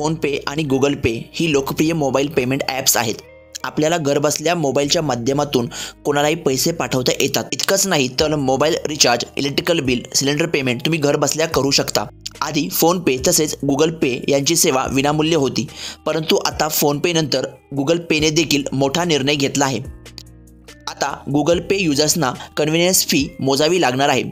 PhonePe आणि Google पे ही लोकप्रिय mobile payment apps आहेत. आपल्याला घरबसल्या मोबाईलच्या माध्यमातून कोणालाही पैसे पाठवता येतात. इतकंच नाही तर mobile recharge, electrical bill, cylinder payment तुम्ही घरबसल्या करू शकता. आधी फोनपे तसेच गुगल पे यांची सेवा विनामूल्य होती, परंतु आता फोनपे नंतर गुगल पेने देखील मोठा निर्णय घेतला आहे. आता गुगल पे युजर्सना कन्व्हिनियन्स फी मोजावी लागणार आहे.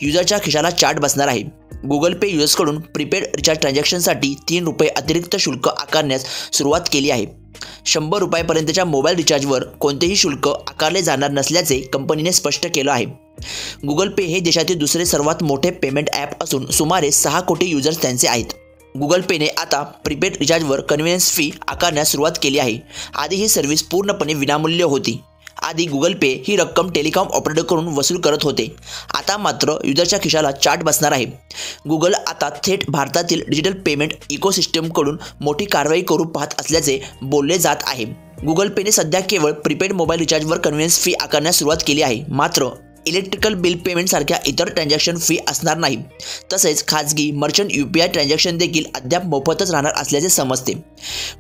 युजरच्या खिशाला चार्ट बसणार आहे. गुगल पे युजर्सकडून प्रीपेड रिचार्ज ट्रान्झॅक्शनसाठी ₹3 अतिरिक्त शुल्क आकारण्यास सुरुवात केली आहे. ₹100पर्यंतच्या मोबाईल रिचार्जवर कोणतेही शुल्क आकारले जाणार नसल्याचे कंपनीने स्पष्ट केलं आहे. गुगल पे हे देशातील दुसरे सर्वात मोठे पेमेंट ॲप असून सुमारे 6 कोटी युजर्स त्यांचे आहेत. गुगल पेने आता प्रीपेड रिचार्जवर कन्व्हिनियन्स फी आकारण्यास सुरुवात केली आहे. आधी ही सर्व्हिस पूर्णपणे विनामूल्य होती. आधी गुगल पे ही रक्कम टेलिकॉम ऑपरेटरकडून वसूल करत होते. आता मात्र युजरच्या खिशाला चार्ट बसणार आहे. गुगल आता थेट भारतातील डिजिटल पेमेंट इकोसिस्टमकडून मोठी कारवाई करू पाहत असल्याचे बोलले जात आहे. गुगल पेने सध्या केवळ प्रीपेड मोबाईल रिचार्जवर कन्व्हिनियन्स फी आकारण्यास सुरुवात केली आहे. मात्र इलेक्ट्रिकल बिल पेमेंटसारख्या इतर ट्रान्झॅक्शन फी असणार नाही. तसेच खाजगी मर्चंट UPI ट्रान्झॅक्शन देखील अद्याप मोफतच राहणार असल्याचे समजते.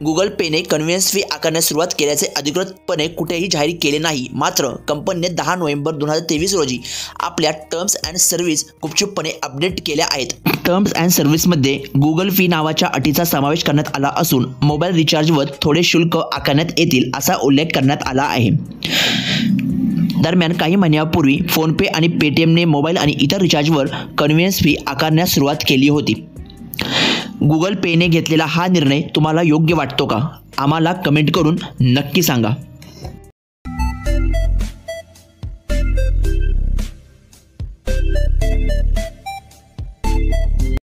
गुगल पेने कन्व्हिनियन्स फी आकारण्यास सुरुवात केल्याचे अधिकृतपणे कुठेही जाहीर केले नाही. मात्र कंपनीने 10 नोव्हेंबर 2023 रोजी आपल्या टर्म्स अँड सर्व्हिस गुपचूपपणे अपडेट केल्या आहेत. टर्म्स अँड सर्व्हिसमध्ये गुगल फी नावाच्या अटीचा समावेश करण्यात आला असून मोबाईल रिचार्जवर थोडे शुल्क आकारण्यात येतील असा उल्लेख करण्यात आला आहे. दरम्यान काही महिन्यांपूर्वी फोनपे आणि पेटीएमने मोबाईल आणि इतर रिचार्जवर कन्व्हिनियन्स फी आकारण्यास सुरुवात केली होती. गुगल पेने घेतलेला हा निर्णय तुम्हाला योग्य वाटतो का? आम्हाला कमेंट करून नक्की सांगा.